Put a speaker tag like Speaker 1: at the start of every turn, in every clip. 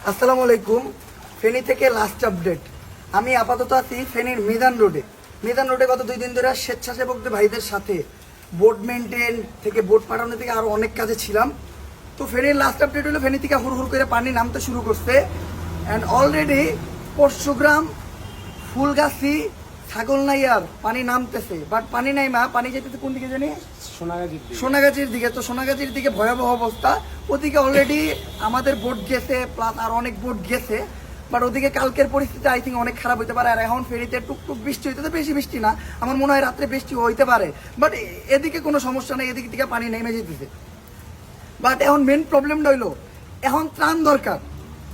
Speaker 1: আসসালামু আলাইকুম। ফেনী থেকে লাস্ট আপডেট। আমি আপাতত আছি ফেনীর মিজান রোডে গত 2 দিন ধরে স্বেচ্ছাসেবকদের ভাইদের সাথে বোট মেনটেন থেকে বোট পাঠানো থেকে আরো অনেক কাজে ছিলাম। তো ফেনীর লাস্ট আপডেট হলো ফেনী থেকে হুড় করে পানি নামতে শুরু করছে অ্যান্ড অলরেডি পরশুগ্রাম, ফুলগাছি, ছাগলনাইয়ার পানি নামতেছে, বাট পানি নাই মা, পানি যেতেছে কোন দিকে জানি? সোনাগাছির দিকে। তো সোনাগাছির দিকে ভয়াবহ অবস্থা। ওদিকে অলরেডি আমাদের বোট গেছে, প্লাস আর অনেক বোট গেছে, বাট ওদিকে কালকের পরিস্থিতি আই থিঙ্ক অনেক খারাপ হইতে পারে। আর এখন ফেরিতে টুকটুক বৃষ্টি হইতে, বেশি বৃষ্টি না, আমার মনে হয় রাত্রে বৃষ্টি হইতে পারে, বাট এদিকে কোনো সমস্যা নেই, এদিক থেকে পানি নেমে যেতেছে। বাট এখন মেন প্রবলেমটা হইলো এখন ত্রাণ দরকার।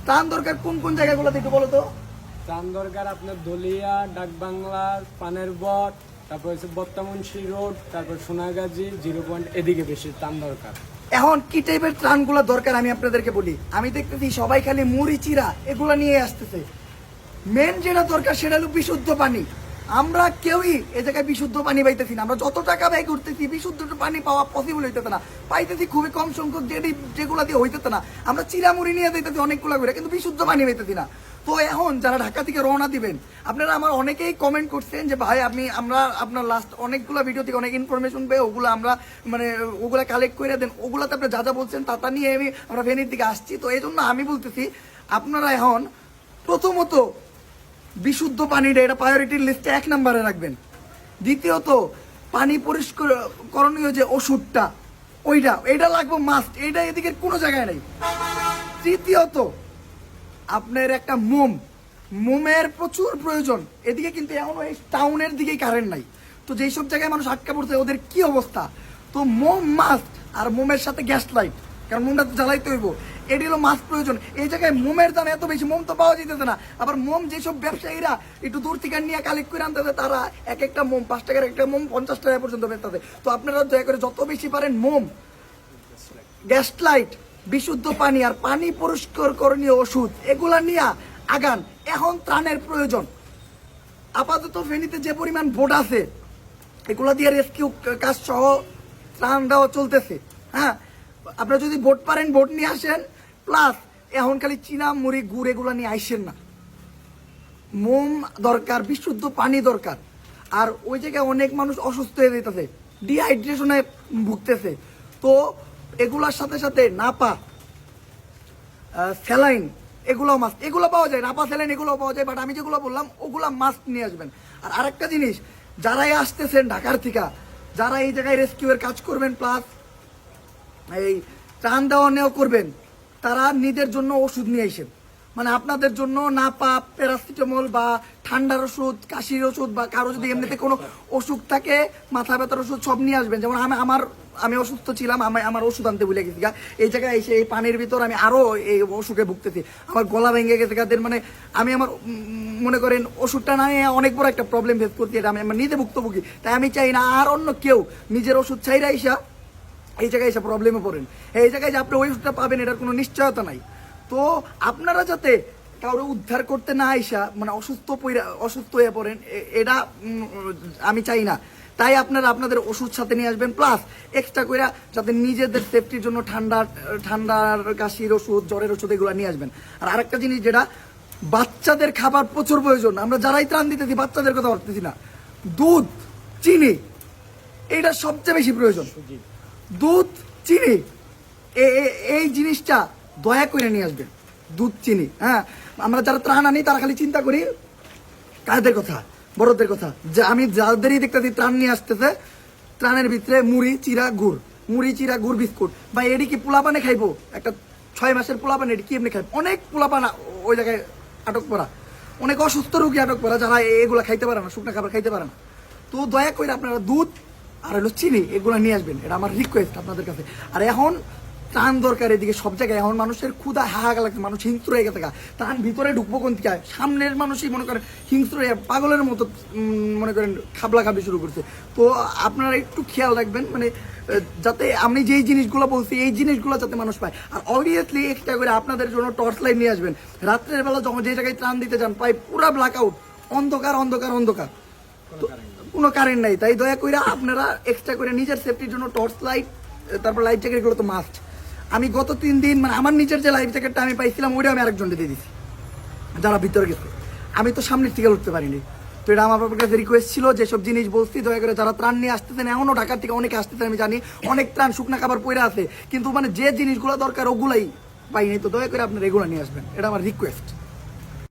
Speaker 1: ত্রাণ দরকার কোন কোন জায়গাগুলোতে একটু বলো তো।
Speaker 2: ত্রাণ দরকার আপনার দলিয়া, ডাকবাংলা, পানের বট, তারপর হচ্ছে বত্তামুন্সি রোড, তারপর সোনাগাজী, 0 পয়েন্ট, এদিকে বেশি ত্রাণ দরকার।
Speaker 1: এখন কি টাইপের ত্রাণগুলো দরকার আমি আপনাদেরকে বলি। আমি দেখতেছি সবাই খালি মুড়ি চিরা এগুলা নিয়ে আসতেছে। মেন যেটা দরকার সেটা হলো বিশুদ্ধ পানি। আমরা কেউই এ জায়গায় বিশুদ্ধ পানি পাইতেছি না। আমরা যত টাকা ব্যয় করতেছি বিশুদ্ধ পানি পাওয়া পসিবল হইতেছে না, পাইতেছি খুবই কম সংখ্যক, যেগুলা দিয়ে হইতেছে না। আমরা চিরা মুড়ি নিয়ে দিতেছি অনেকগুলা করে, কিন্তু বিশুদ্ধ পানি পাইতেছি না। তো এখন যারা ঢাকা থেকে রওনা দিবেন, আপনারা আমার অনেকেই কমেন্ট করছেন যে ভাই আমরা আপনার লাস্ট অনেকগুলো ভিডিও থেকে অনেক ইনফরমেশন পেয়ে ওগুলো আমরা ওগুলা কালেক্ট করে দেন, ওগুলাতে আপনি যা যা বলছেন তা নিয়ে আমরা ফেনীর দিকে আসছি। তো এই জন্য আমি বলতেছি আপনারা এখন প্রথমত বিশুদ্ধ পানিটা, এটা প্রায়োরিটির লিস্টে 1 নম্বরে রাখবেন। দ্বিতীয়ত পানি পরিষ্কার করণীয় যে ওষুধটা, এটা লাগবে মাস্ট, এটা এদিকে কোনো জায়গায় নেই। তৃতীয়ত আপনার একটা মোমের প্রচুর প্রয়োজন। এদিকে কিন্তু এখন এই টাউনের দিকেই কারেন্ট নাই, তো যেই সব জায়গায় মানুষ আটকা পড়ছে ওদের কি অবস্থা। তো মোম মাস্ট, আর মোমের সাথে গ্যাস লাইট, কারণ মোমটা তো জ্বালাইতে হইব, এটি হলো মাস্ট প্রয়োজন। এই জায়গায় মোমের দাম এত বেশি, মোম তো পাওয়া যেতেছে না। আবার মোম যেসব ব্যবসায়ীরা একটু দূর থেকে নিয়ে কালেক্ট করে আনতেছে, তারা এক একটা মোম 5 টাকার একটা মোম 50 টাকা পর্যন্ত বেচতেছে। তো আপনারা দয়া করে যত বেশি পারেন মোম, গ্যাস লাইট, বিশুদ্ধ পানি আর পানি পরিষ্কার করণীয় ওষুধ এগুলা নিয়ে আগান। এখন ত্রাণের প্রয়োজন। আপাতত ফেনীতে যে পরিমাণ বোট আছে এগুলা দিয়ে রেস্কিউ কাজ সহ ত্রাণ দেওয়া চলতেছে। হ্যাঁ, আপনারা যদি বোট পারেন বোট নিয়ে আসেন, প্লাস এখন খালি চিনা মুড়ি গুড় এগুলা নিয়ে আইসেন না। মোম দরকার, বিশুদ্ধ পানি দরকার। আর ওই জায়গায় অনেক মানুষ অসুস্থ হয়ে যেতেছে, ডিহাইড্রেশনে ভুগতেছে। তো এগুলার সাথে সাথে নাপা, স্যালাইন এগুলো মাস্ট, এগুলো পাওয়া যায়, নাপা স্যালাইন এগুলো পাওয়া যায়, বাট আমি যেগুলো বললাম ওগুলা মাস্ট নিয়ে আসবেন। আর আরেকটা জিনিস, যারাই আসতেছেন ঢাকার থেকে, যারা এই জায়গায় রেস্কিউয়ের কাজ করবেন প্লাস এই ত্রাণ দেওয়া নেওয়া করবেন, তারা নিজের জন্য ওষুধ নিয়ে আসেন। মানে আপনাদের জন্য নাপা, প্যারাসিটামল বা ঠান্ডার ওষুধ, কাশির ওষুধ, বা কারো যদি এমনিতে কোনো অসুখ থাকে, মাথা ব্যথার ওষুধ, সব নিয়ে আসবেন। যেমন আমি অসুস্থ ছিলাম, আমার ওষুধ আনতে ভুলে গেছি, এই জায়গায় এসে এই পানির ভিতর আমি আরো এই অসুখে ভুগতেছি। আমার গলা ভেঙে গেছে, মানে আমি আমার মনে করেন ওষুধটা না নিয়ে অনেক বড় একটা প্রবলেম ফেস করছি, এটা আমি নিজে ভুক্তভোগী। তাই আমি চাই না আর অন্য কেউ নিজের ওষুধ চাইরা আইসা এই জায়গায় এসে প্রবলেমে পড়েন। এই জায়গায় যে আপনি ওই ওষুধটা পাবেন এটার কোনো নিশ্চয়তা নাই। তো আপনারা যাতে কারো উদ্ধার করতে না আইসা মানে অসুস্থ হয়ে পড়েন, এটা আমি চাই না। তাই আপনারা আপনাদের ওষুধ সাথে নিয়ে আসবেন, প্লাস এক্সট্রা করে যাতে নিজেদের সেফটির জন্য ঠান্ডার কাশির ওষুধ, জ্বরের ওষুধ এগুলো নিয়ে আসবেন। আর আরেকটা জিনিস, যেটা বাচ্চাদের খাবার প্রচুর প্রয়োজন, আমরা যারাই ত্রাণ দিতেছি বাচ্চাদের কথা ভাবতেছি না, দুধ, চিনি, এইটা সবচেয়ে বেশি প্রয়োজন। দুধ, চিনি, এই জিনিসটা দয়া করে নিয়ে আসবেন, দুধ, চিনি। হ্যাঁ, আমরা যারা ত্রাণ আনি তারা খালি চিন্তা করি কাদের কথা, বড়দের কথা। যে আমি যাদেরই দেখতেছি ত্রাণ নিয়ে আসতেছে, ত্রাণের ভিতরে মুড়ি চিরা গুড় বিস্কুট, বা এডি কি পোলাপানে খাইবো? একটা 6 মাসের পোলাপান এডি কি এমনি খাইবো? অনেক পোলাপান ওই জায়গায় আটক করা, অনেক অসুস্থ রোগী আটক করা, যারা এগুলা খাইতে পারে না, শুকনা খাবার খাইতে পারে না। তো দয়া করে আপনারা দুধ আর হলো চিনি এগুলো নিয়ে আসবেন, এটা আমার রিকোয়েস্ট আপনাদের কাছে। আর এখন ত্রাণ দরকার এদিকে সব জায়গায়। এখন মানুষের ক্ষুধা হাহাকার লাগছে, মানুষ হিংস্র হয়ে গেছে। ত্রাণ ভিতরে ঢুকবো কোন থেকে? সামনের মানুষই মনে করেন হিংস্র হয়ে পাগলের মতো মনে করেন খাবলা খাবি শুরু করছে। তো আপনারা একটু খেয়াল রাখবেন, মানে যাতে আমি যেই জিনিসগুলো বলছি এই জিনিসগুলো যাতে মানুষ পায়। আর অবভিয়াসলি এক্সট্রা করে আপনাদের জন্য টর্চ লাইট নিয়ে আসবেন। রাত্রের বেলা যখন যে জায়গায় ত্রাণ দিতে যান পাই পুরা ব্ল্যাক আউট, অন্ধকার, কোনো কারেন্ট নাই। তাই দয়া করে আপনারা এক্সট্রা করে নিজের সেফটির জন্য টর্চ লাইট, তারপর লাইট জ্যাকেট, এগুলো তো মাস্ট। আমি গত 3 দিন মানে আমার নিজের যে লাইফ জ্যাকেটটা আমি পাইছিলাম ওইটা আমি আরেকজনকে দিয়ে দিছি যারা ভিতরে গেছে। আমি তো সামনের থেকে উঠতে পারিনি। তো এটা আমার বাবার কাছে রিকোয়েস্ট ছিল, যেসব জিনিস বলছি দয়া করে যারা ত্রাণ নিয়ে আসতেছেন, এমনও ঢাকার থেকে অনেকে আসতেছেন আমি জানি, অনেক ত্রাণ শুকনা খাবার পড়ে আছে, কিন্তু মানে যে জিনিসগুলো দরকার ওগুলাই পাইনি। তো দয়া করে আপনারা এগুলো নিয়ে আসবেন, এটা আমার রিকোয়েস্ট।